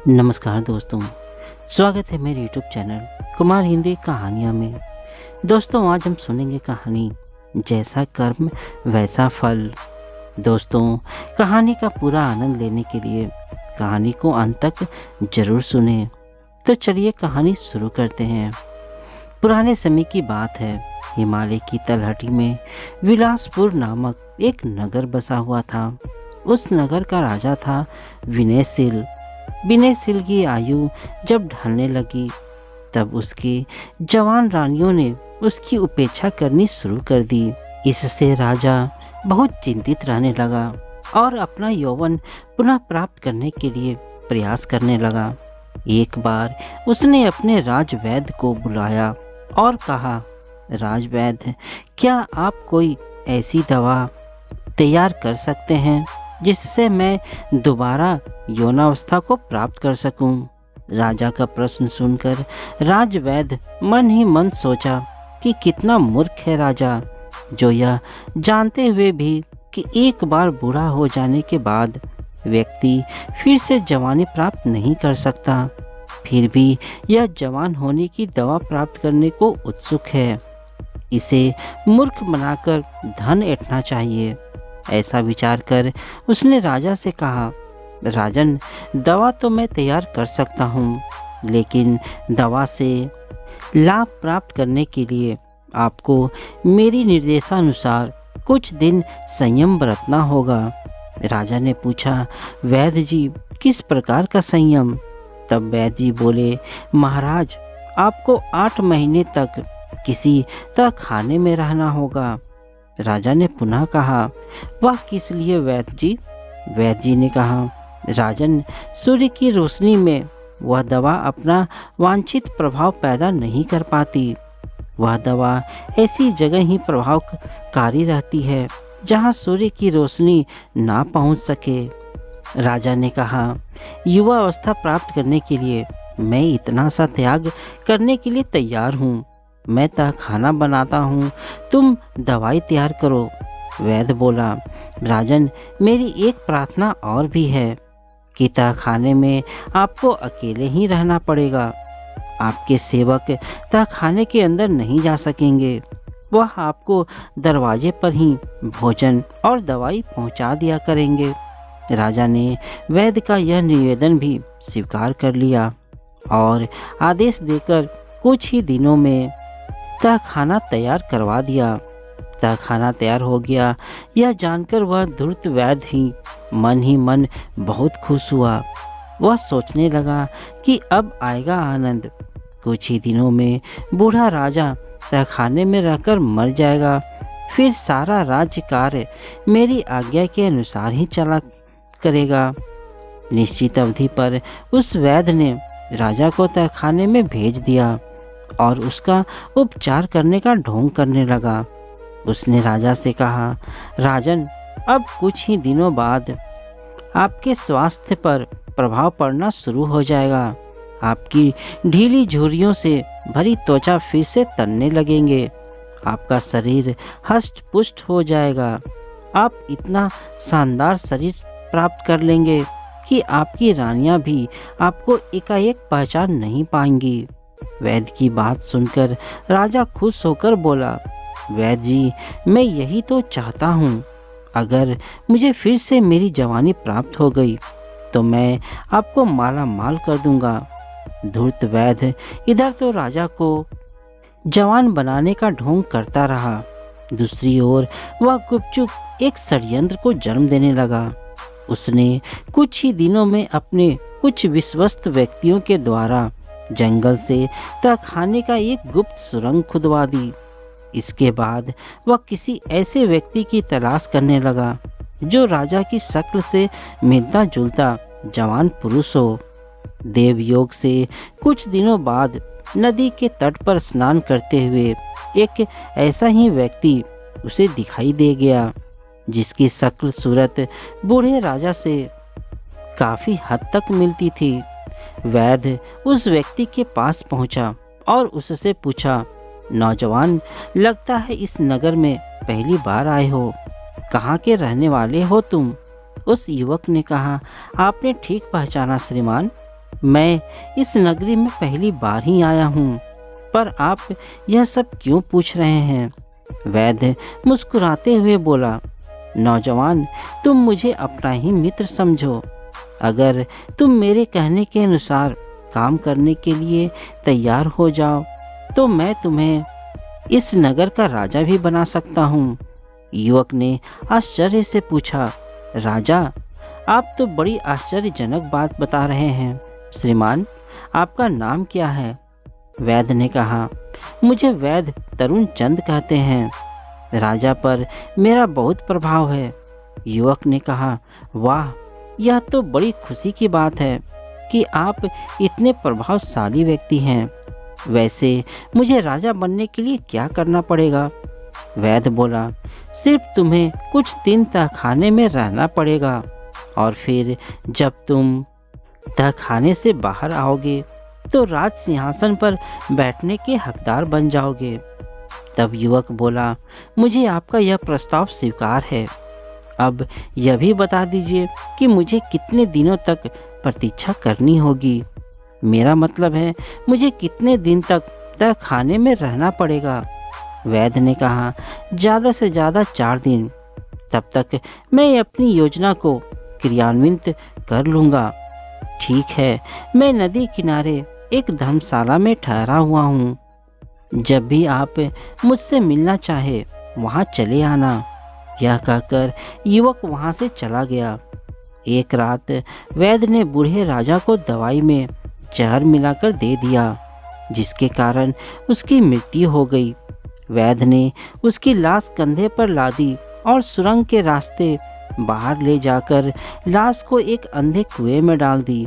नमस्कार दोस्तों, स्वागत है मेरे यूट्यूब चैनल कुमार हिंदी कहानियाँ में। दोस्तों, आज हम सुनेंगे कहानी जैसा कर्म वैसा फल। दोस्तों, कहानी का पूरा आनंद लेने के लिए कहानी को अंत तक जरूर सुने। तो चलिए कहानी शुरू करते हैं। पुराने समय की बात है। हिमालय की तलहटी में विलासपुर नामक एक नगर बसा हुआ था। उस नगर का राजा था विनयशील। विनयशील की आयु जब ढलने लगी तब उसकी जवान रानियों ने उसकी उपेक्षा करनी शुरू कर दी। इससे राजा बहुत चिंतित रहने लगा और अपना यौवन पुनः प्राप्त करने के लिए प्रयास करने लगा। एक बार उसने अपने राजवैद्य को बुलाया और कहा, राजवैद्य, क्या आप कोई ऐसी दवा तैयार कर सकते हैं जिससे मैं दोबारा यौनावस्था को प्राप्त कर सकूं? राजा का प्रश्न सुनकर राजवैद्य मन ही मन सोचा कि कितना मूर्ख है राजा, जो यह जानते हुए भी कि एक बार बूढ़ा हो जाने के बाद व्यक्ति फिर से जवानी प्राप्त नहीं कर सकता, फिर भी यह जवान होने की दवा प्राप्त करने को उत्सुक है। इसे मूर्ख बनाकर धन ऐंठना चाहिए। ऐसा विचार कर उसने राजा से कहा, राजन, दवा तो मैं तैयार कर सकता हूँ, लेकिन दवा से लाभ प्राप्त करने के लिए आपको मेरी निर्देशानुसार कुछ दिन संयम बरतना होगा। राजा ने पूछा, वैद्य जी, किस प्रकार का संयम? तब वैद्य जी बोले, महाराज, आपको 8 महीने तक किसी तहखाने में रहना होगा। राजा ने पुनः कहा, वह किस लिए वैद्य जी? वैद्य जी ने कहा, राजन, सूर्य की रोशनी में वह दवा अपना वांछित प्रभाव पैदा नहीं कर पाती। वह दवा ऐसी जगह ही प्रभावकारी रहती है जहां सूर्य की रोशनी ना पहुंच सके। राजा ने कहा, युवा अवस्था प्राप्त करने के लिए मैं इतना सा त्याग करने के लिए तैयार हूँ। मैं तहखाना बनाता हूँ, तुम दवाई तैयार करो। वैद्य बोला, राजन, मेरी एक प्रार्थना और भी है कि तहखाने में आपको अकेले ही रहना पड़ेगा। आपके सेवक तहखाने के अंदर नहीं जा सकेंगे। वह आपको दरवाजे पर ही भोजन और दवाई पहुंचा दिया करेंगे। राजा ने वैद्य का यह निवेदन भी स्वीकार कर लिया और आदेश देकर कुछ ही दिनों में तहखाना तैयार करवा दिया। तहखाना तैयार हो गया, यह जानकर वह धूर्त वैद्य ही मन बहुत खुश हुआ। वह सोचने लगा कि अब आएगा आनंद। कुछ ही दिनों में बूढ़ा राजा तहखाने में रहकर मर जाएगा। फिर सारा राज्य कार्य मेरी आज्ञा के अनुसार ही चला करेगा। निश्चित अवधि पर उस वैद्य ने राजा को तहखाने में भेज दिया और उसका उपचार करने का ढोंग करने लगा। उसने राजा से कहा, राजन, अब कुछ ही दिनों बाद आपके स्वास्थ्य पर प्रभाव पड़ना शुरू हो जाएगा। आपकी ढीली झुर्रियों से भरी त्वचा फिर से तनने लगेंगे। आपका शरीर हष्ट पुष्ट हो जाएगा। आप इतना शानदार शरीर प्राप्त कर लेंगे कि आपकी रानियां भी आपको एकाएक पहचान नहीं पाएंगी। वैद्य की बात सुनकर राजा खुश होकर बोला, वैद्य जी, मैं यही तो चाहता हूँ। अगर मुझे फिर से मेरी जवानी प्राप्त हो गई तो मैं आपको माला माल कर दूंगा। धूर्त वैद्य इधर तो राजा को जवान बनाने का ढोंग करता रहा, दूसरी ओर वह गुपचुप एक षड्यंत्र को जन्म देने लगा। उसने कुछ ही दिनों में अपने कुछ विश्वस्त व्यक्तियों के द्वारा जंगल से तहखाने का एक गुप्त सुरंग खुदवा दी। इसके बाद वह किसी ऐसे व्यक्ति की तलाश करने लगा जो राजा की शक्ल से मिलता जुलता जवान पुरुष हो। देवयोग से कुछ दिनों बाद नदी के तट पर स्नान करते हुए एक ऐसा ही व्यक्ति उसे दिखाई दे गया, जिसकी शक्ल सूरत बूढ़े राजा से काफी हद तक मिलती थी। वैद्य उस व्यक्ति के पास पहुंचा और उससे पूछा, नौजवान, लगता है इस नगर में पहली बार आए हो। कहाँ के रहने वाले हो तुम? उस युवक ने कहा, आपने ठीक पहचाना श्रीमान, मैं इस नगरी में पहली बार ही आया हूँ, पर आप यह सब क्यों पूछ रहे हैं? वैद्य मुस्कुराते हुए बोला, नौजवान, तुम मुझे अपना ही मित्र समझो। अगर तुम मेरे कहने के अनुसार काम करने के लिए तैयार हो जाओ तो मैं तुम्हें इस नगर का राजा भी बना सकता हूँ। युवक ने आश्चर्य से पूछा, राजा, आप तो बड़ी आश्चर्यजनक बात बता रहे हैं। श्रीमान, आपका नाम क्या है? वैद्य ने कहा, मुझे वैद्य तरुण चंद कहते हैं। राजा पर मेरा बहुत प्रभाव है। युवक ने कहा, वाह, यह तो बड़ी खुशी की बात है कि आप इतने प्रभावशाली व्यक्ति हैं। वैसे मुझे राजा बनने के लिए क्या करना पड़ेगा? वैद्य बोला, सिर्फ तुम्हें कुछ दिन तहखाने में रहना पड़ेगा और फिर जब तुम तहखाने से बाहर आओगे तो राज सिंहासन पर बैठने के हकदार बन जाओगे। तब युवक बोला, मुझे आपका यह प्रस्ताव स्वीकार है। अब यह भी बता दीजिए कि मुझे कितने दिनों तक प्रतीक्षा करनी होगी। मेरा मतलब है, मुझे कितने दिन तक तहखाने में रहना पड़ेगा? वैद्य ने कहा, ज़्यादा से ज़्यादा 4 दिन। तब तक मैं अपनी योजना को क्रियान्वित कर लूँगा। ठीक है, मैं नदी किनारे एक धर्मशाला में ठहरा हुआ हूँ। जब भी आप मुझसे मिलना चाहे वहाँ चले आना। यह कहकर युवक वहाँ से चला गया। एक रात वैद्य ने बूढ़े राजा को दवाई में जहर मिलाकर दे दिया, जिसके कारण उसकी मृत्यु हो गई। वैद्य ने उसकी लाश कंधे पर लादी और सुरंग के रास्ते बाहर ले जाकर लाश को एक अंधे कुएं में डाल दी।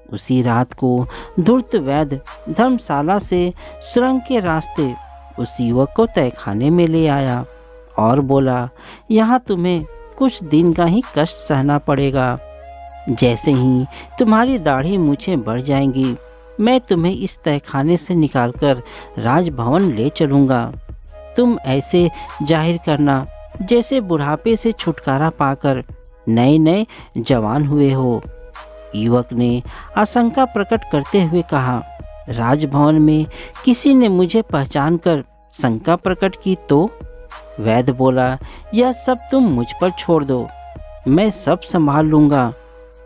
उसी रात को धूर्त वैद्य धर्मशाला से सुरंग के रास्ते उस युवक को तहखाने में ले आया और बोला, यहाँ तुम्हें कुछ दिन का ही कष्ट सहना पड़ेगा। जैसे ही तुम्हारी दाढ़ी मूछें बढ़ जाएंगी, मैं तुम्हें इस तहखाने से निकालकर राजभवन ले चलूँगा। तुम ऐसे जाहिर करना जैसे बुढ़ापे से छुटकारा पाकर नए नए जवान हुए हो। युवक ने आशंका प्रकट करते हुए कहा, राजभवन में किसी ने मुझे पहचानकर शंका प्रकट की तो? वैद्य बोला, यह सब तुम मुझ पर छोड़ दो, मैं सब संभाल लूँगा।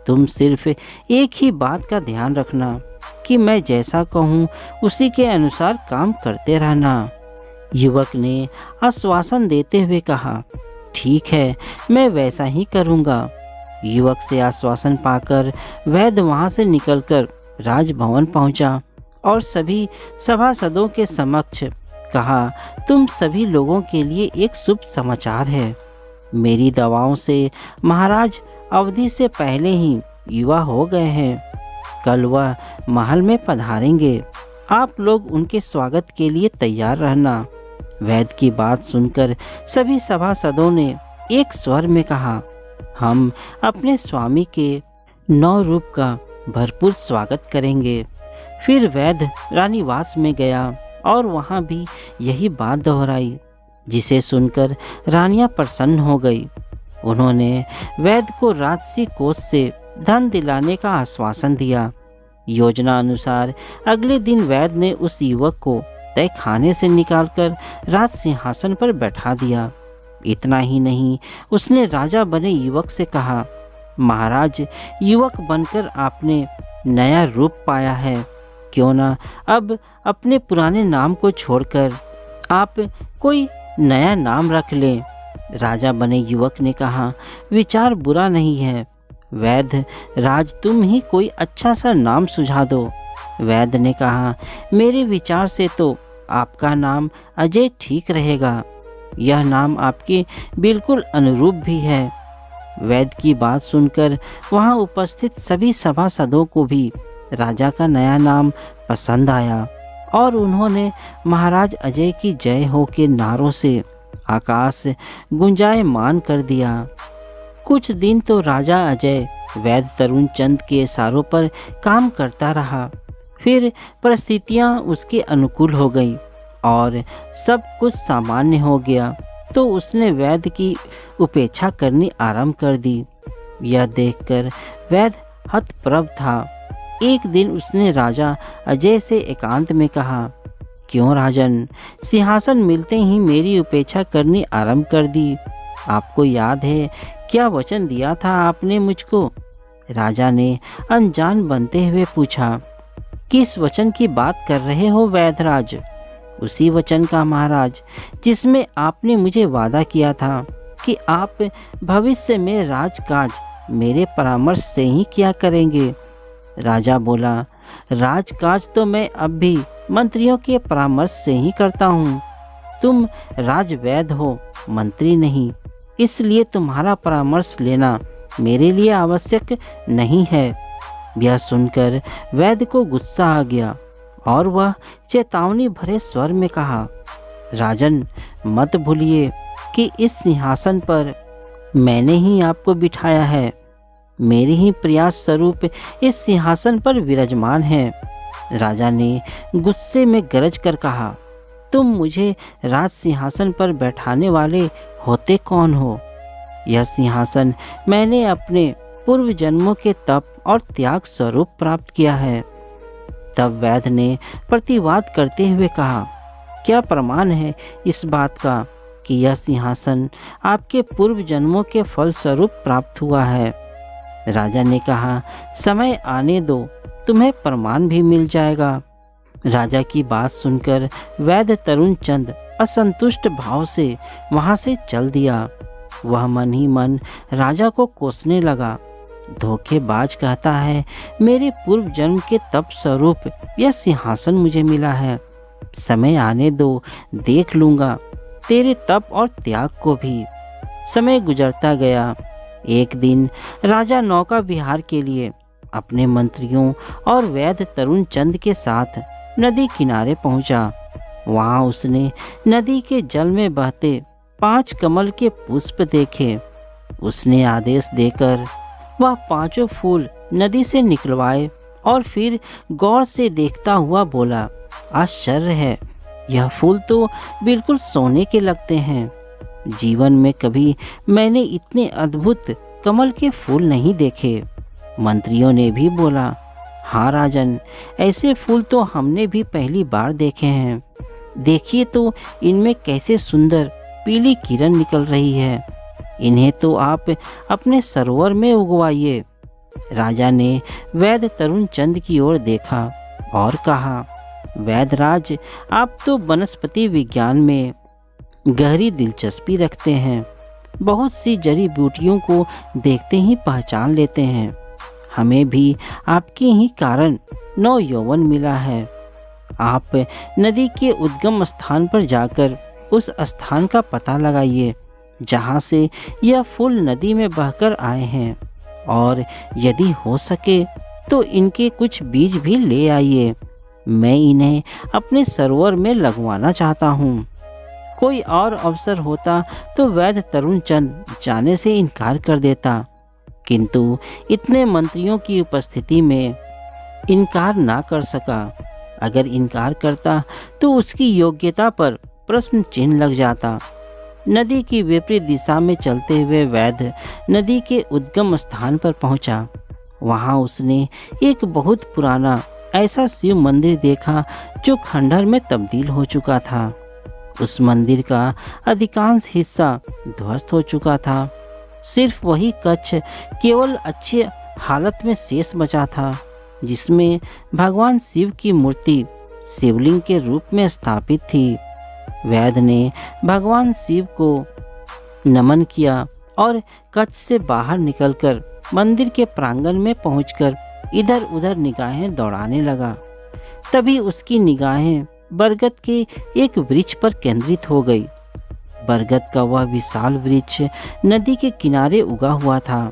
तुम सिर्फ एक ही बात का ध्यान रखना कि मैं जैसा कहूँ उसी के अनुसार काम करते रहना। युवक ने आश्वासन देते हुए कहा, ठीक है, मैं वैसा ही करूँगा। युवक से आश्वासन पाकर वैद्य वहाँ से निकलकर राजभवन पहुँचा और सभी सभासदों के समक्ष कहा, तुम सभी लोगों के लिए एक शुभ समाचार है। मेरी दवाओं से महाराज अवधि से पहले ही युवा हो गए हैं। कल वह महल में पधारेंगे। आप लोग उनके स्वागत के लिए तैयार रहना। वैद्य की बात सुनकर सभी सभासदों ने एक स्वर में कहा, हम अपने स्वामी के नौ रूप का भरपूर स्वागत करेंगे। फिर वैद्य रानीवास में गया और वहाँ भी यही बात दोहराई, जिसे सुनकर रानियाँ प्रसन्न हो गई। उन्होंने वैद्य को राजसी कोष से धन दिलाने का आश्वासन दिया। योजना अनुसार अगले दिन वैद्य ने उस युवक को तहखाने से निकालकर राज सिंहासन पर बैठा दिया। इतना ही नहीं, उसने राजा बने युवक से कहा, महाराज, युवक बनकर आपने नया रूप पाया है, क्यों ना अब अपने पुराने नाम को छोड़कर आप कोई नया नाम रख लें। राजा बने युवक ने कहा, विचार बुरा नहीं है वैद्य राज, तुम ही कोई अच्छा सा नाम सुझा दो। वैद्य ने कहा, मेरे विचार से तो आपका नाम अजय ठीक रहेगा। यह नाम आपके बिल्कुल अनुरूप भी है। वैद्य की बात सुनकर वहां उपस्थित सभी सभासदों को भी राजा का नया नाम पसंद आया और उन्होंने महाराज अजय की जय हो के नारों से आकाश गुंजायमान कर दिया। कुछ दिन तो राजा अजय वैद्य तरुण चंद के इशारों पर काम करता रहा। फिर परिस्थितियां उसके अनुकूल हो गई और सब कुछ सामान्य हो गया तो उसने वैद्य की उपेक्षा करनी आरंभ कर दी। यह देखकर वैद्य हतप्रभ था। एक दिन उसने राजा अजय से एकांत में कहा, क्यों राजन, सिंहासन मिलते ही मेरी उपेक्षा करनी आरंभ कर दी। आपको याद है क्या वचन दिया था आपने मुझको? राजा ने अनजान बनते हुए पूछा। किस वचन की बात कर रहे हो वैधराज? उसी वचन का महाराज, जिसमें आपने मुझे वादा किया था कि आप भविष्य में राजकाज मेरे परामर्श से ही किया करेंगे। राजा बोला, राजकाज तो मैं अब भी मंत्रियों के परामर्श से ही करता हूँ। तुम राजवैद हो, मंत्री नहीं, इसलिए तुम्हारा परामर्श लेना मेरे लिए आवश्यक नहीं है। यह सुनकर वैद्य को गुस्सा आ गया और वह चेतावनी भरे स्वर में कहा, राजन, मत भूलिए कि इस सिंहासन पर मैंने ही आपको बिठाया है। मेरे ही प्रयास स्वरूप इस सिंहासन पर विराजमान है। राजा ने गुस्से में गरज कर कहा, तुम मुझे राज सिंहासन पर बैठाने वाले होते कौन हो? यह सिंहासन मैंने अपने पूर्व जन्मों के तप और त्याग स्वरूप प्राप्त किया है। तब वैद्य ने प्रतिवाद करते हुए कहा, क्या प्रमाण है इस बात का कि यह सिंहासन आपके पूर्व जन्मों के फल स्वरूप प्राप्त हुआ है? राजा ने कहा, समय आने दो, तुम्हें प्रमाण भी मिल जाएगा। राजा की बात सुनकर वैद्य तरुण चंद असंतुष्ट भाव से वहां से चल दिया। वह मन ही मन राजा को कोसने लगा। धोखेबाज कहता है, मेरे पूर्व जन्म के तप स्वरूप यह सिंहासन मुझे मिला है। समय आने दो, देख लूंगा तेरे तप और त्याग को भी। समय गुजरता गया। एक दिन राजा नौका विहार के लिए अपने मंत्रियों और वैद्य तरुण चंद के साथ नदी किनारे पहुंचा। वहां उसने नदी के जल में बहते 5 कमल के पुष्प देखे। उसने आदेश देकर वह 5 फूल नदी से निकलवाए और फिर गौर से देखता हुआ बोला, आश्चर्य है, यह फूल तो बिल्कुल सोने के लगते हैं। जीवन में कभी मैंने इतने अद्भुत कमल के फूल नहीं देखे। मंत्रियों ने भी बोला, हाँ राजन, ऐसे फूल तो हमने भी पहली बार देखे हैं। देखिए तो इनमें कैसे सुंदर पीली किरण निकल रही है। इन्हें तो आप अपने सरोवर में उगवाइए। राजा ने वैद्य तरुण चंद की ओर देखा और कहा, वैद्यराज, आप तो वनस्पति विज्ञान में गहरी दिलचस्पी रखते हैं। बहुत सी जड़ी बूटियों को देखते ही पहचान लेते हैं। हमें भी आपके ही कारण नव यौवन मिला है। आप नदी के उद्गम स्थान पर जाकर उस स्थान का पता लगाइए जहाँ से यह फूल नदी में बहकर आए हैं, और यदि हो सके तो इनके कुछ बीज भी ले आइए। मैं इन्हें अपने सरोवर में लगवाना चाहता हूँ। कोई और अवसर होता तो वैद्य तरुण चंद जाने से इनकार कर देता, किंतु इतने मंत्रियों की उपस्थिति में इनकार ना कर सका। अगर इनकार करता तो उसकी योग्यता पर प्रश्न चिन्ह लग जाता। नदी की विपरीत दिशा में चलते हुए वैद्य नदी के उद्गम स्थान पर पहुंचा। वहां उसने एक बहुत पुराना ऐसा शिव मंदिर देखा जो खंडहर में तब्दील हो चुका था। उस मंदिर का अधिकांश हिस्सा ध्वस्त हो चुका था। सिर्फ वही कक्ष केवल अच्छी हालत में शेष बचा था, जिसमें भगवान शिव की मूर्ति शिवलिंग के रूप में स्थापित थी। वैद्य ने भगवान शिव को नमन किया और कक्ष से बाहर निकलकर मंदिर के प्रांगण में पहुंचकर इधर उधर निगाहें दौड़ाने लगा। तभी उसकी निगाहें बरगद के एक वृक्ष पर केंद्रित हो गई। बरगद का वह विशाल वृक्ष नदी के किनारे उगा हुआ था।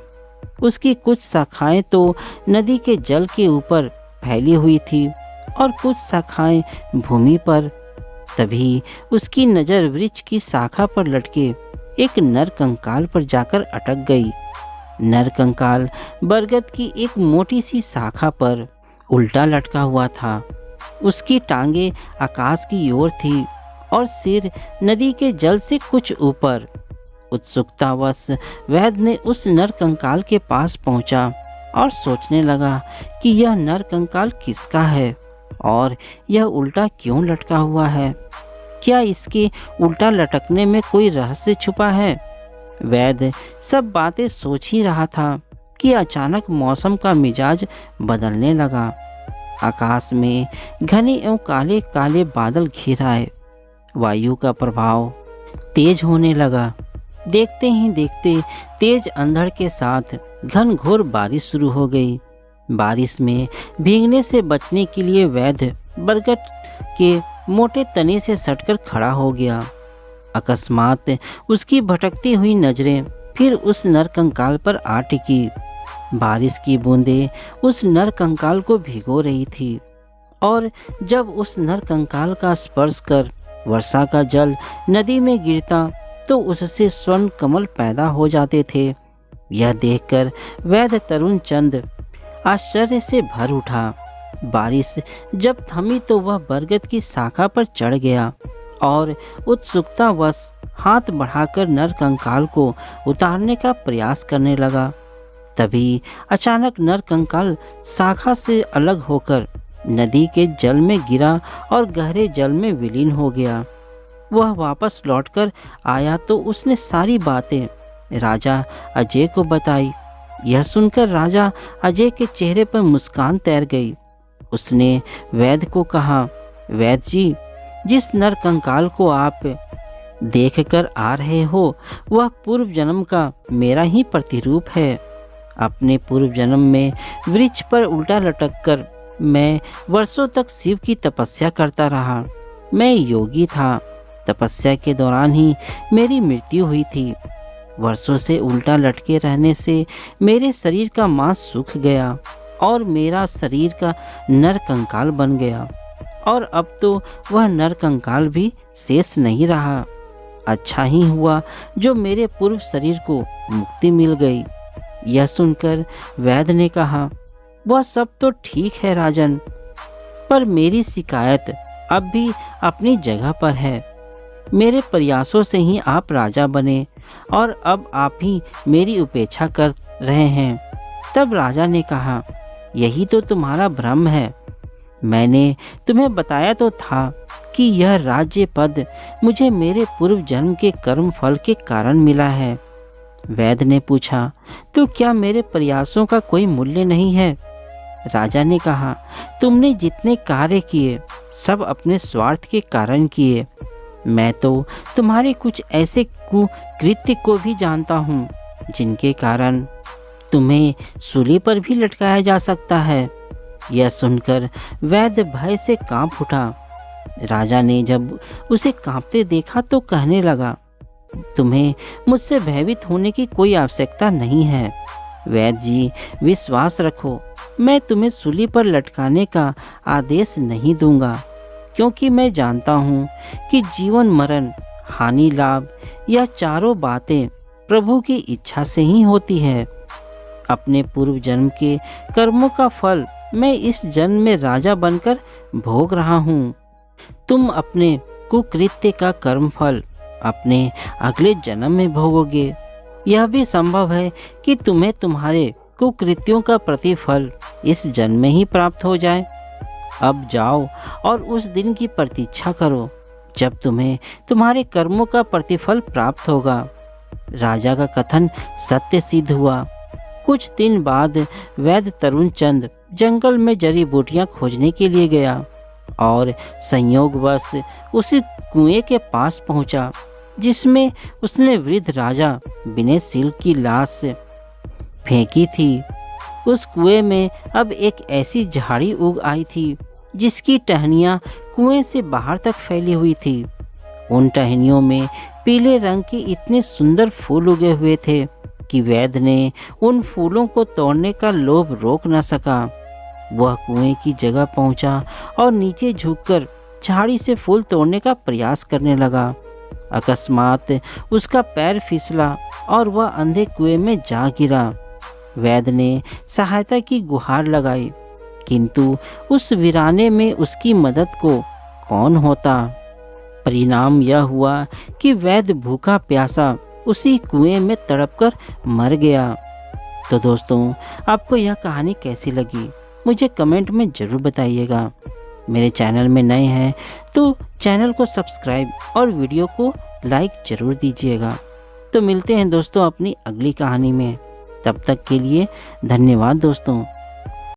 उसकी कुछ शाखाएं तो नदी के जल के ऊपर फैली हुई थी और कुछ शाखाएं भूमि पर। तभी उसकी नज़र वृक्ष की शाखा पर लटके एक नर कंकाल पर जाकर अटक गई। नर कंकाल बरगद की एक मोटी सी शाखा पर उल्टा लटका हुआ था। उसकी टांगे आकाश की ओर थी और सिर नदी के जल से कुछ ऊपर। उत्सुकतावश वैद्य ने उस नर कंकाल के पास पहुंचा और सोचने लगा कि यह नर कंकाल किसका है और यह उल्टा क्यों लटका हुआ है। क्या इसके उल्टा लटकने में कोई रहस्य छुपा है। वैद्य सब बातें सोच ही रहा था कि अचानक मौसम का मिजाज बदलने लगा। आकाश में घने एवं काले काले बादल घिर आए। वायु का प्रभाव तेज होने लगा। देखते ही देखते तेज अंधड़ के साथ घनघोर बारिश शुरू हो गई। बारिश में भीगने से बचने के लिए वैद्य बरगद के मोटे तने से सटकर खड़ा हो गया। अकस्मात उसकी भटकती हुई नजरें फिर उस नर कंकाल पर आ टिकी। बारिश की बूंदें उस नर कंकाल को भिगो रही थी और जब उस नर कंकाल का स्पर्श कर वर्षा का जल नदी में गिरता तो उससे स्वर्ण कमल पैदा हो जाते थे। यह देखकर वैद्य तरुण चंद आश्चर्य से भर उठा। बारिश जब थमी तो वह बरगद की शाखा पर चढ़ गया और उत्सुकतावश हाथ बढ़ाकर नर कंकाल को उतारने का प्रयास करने लगा। तभी अचानक नर कंकाल शाखा से अलग होकर नदी के जल में गिरा और गहरे जल में विलीन हो गया। वह वापस लौटकर आया तो उसने सारी बातें राजा अजय को बताई। यह सुनकर राजा अजय के चेहरे पर मुस्कान तैर गई। उसने वैद्य को कहा, वैद्य जी, जिस नर कंकाल को आप देखकर आ रहे हो वह पूर्व जन्म का मेरा ही प्रतिरूप है। अपने पूर्व जन्म में वृक्ष पर उल्टा लटककर मैं वर्षों तक शिव की तपस्या करता रहा। मैं योगी था। तपस्या के दौरान ही मेरी मृत्यु हुई थी। वर्षों से उल्टा लटके रहने से मेरे शरीर का मांस सूख गया और मेरा शरीर का नर कंकाल बन गया और अब तो वह नर कंकाल भी शेष नहीं रहा। अच्छा ही हुआ जो मेरे पूर्व शरीर को मुक्ति मिल गई। यह सुनकर वैद्य ने कहा, वह सब तो ठीक है राजन, पर मेरी शिकायत अब भी अपनी जगह पर है। मेरे प्रयासों से ही आप राजा बने और अब आप ही मेरी उपेक्षा कर रहे हैं। तब राजा ने कहा, यही तो तुम्हारा भ्रम है। मैंने तुम्हें बताया तो था कि यह राज्य पद मुझे मेरे पूर्व जन्म के कर्म फल के कारण मिला है। वैद्य ने पूछा, तो क्या मेरे प्रयासों का कोई मूल्य नहीं है। राजा ने कहा, तुमने जितने कार्य किए सब अपने स्वार्थ के कारण किए। मैं तो तुम्हारे कुछ ऐसे कुकृत्य को भी जानता हूँ जिनके कारण तुम्हें सूली पर भी लटकाया जा सकता है। यह सुनकर वैद्य भय से कांप उठा। राजा ने जब उसे कांपते देखा तो कहने लगा, तुम्हें मुझसे भयभीत होने की कोई आवश्यकता नहीं है। वैद्य जी, विश्वास रखो, मैं तुम्हें सूली पर लटकाने का आदेश नहीं दूंगा, क्योंकि मैं जानता हूँ कि जीवन मरण, हानि लाभ, यह चारों बातें प्रभु की इच्छा से ही होती है। अपने पूर्व जन्म के कर्मों का फल मैं इस जन्म में राजा बनकर भोग रहा हूँ। तुम अपने कुकृत्य का कर्म फल अपने अगले जन्म में भोगोगे। यह भी संभव है कि तुम्हें तुम्हारे कुकृत्यों का प्रतिफल इस जन्म में ही प्राप्त हो जाए। अब जाओ और उस दिन की प्रतीक्षा करो जब तुम्हें तुम्हारे कर्मों का प्रतिफल प्राप्त होगा। राजा का कथन सत्य सिद्ध हुआ। कुछ दिन बाद वैद्य तरुण चंद जंगल में जड़ी बूटियां खोजने के लिए गया और संयोगवश उसी कुएं के पास पहुंचा जिसमें उसने वृद्ध राजा विनयशील की लाश फेंकी थी। उस कुएं में अब एक ऐसी झाड़ी उग आई थी जिसकी टहनियाँ कुएं से बाहर तक फैली हुई थी। उन टहनियों में पीले रंग के इतने सुंदर फूल उगे हुए थे कि वैद्य ने उन फूलों को तोड़ने का लोभ रोक न सका। वह कुएं की जगह पहुंचा और नीचे झुककर झाड़ी से फूल तोड़ने का प्रयास करने लगा। अकस्मात उसका पैर फिसला और वह अंधे कुएं में जा गिरा। वैद्य ने सहायता की गुहार लगाई, किंतु उस वीराने में उसकी मदद को कौन होता। परिणाम यह हुआ कि वैद्य भूखा प्यासा उसी कुएं में तड़पकर मर गया। तो दोस्तों, आपको यह कहानी कैसी लगी मुझे कमेंट में ज़रूर बताइएगा। मेरे चैनल में नए हैं तो चैनल को सब्सक्राइब और वीडियो को लाइक ज़रूर दीजिएगा। तो मिलते हैं दोस्तों अपनी अगली कहानी में। तब तक के लिए धन्यवाद दोस्तों।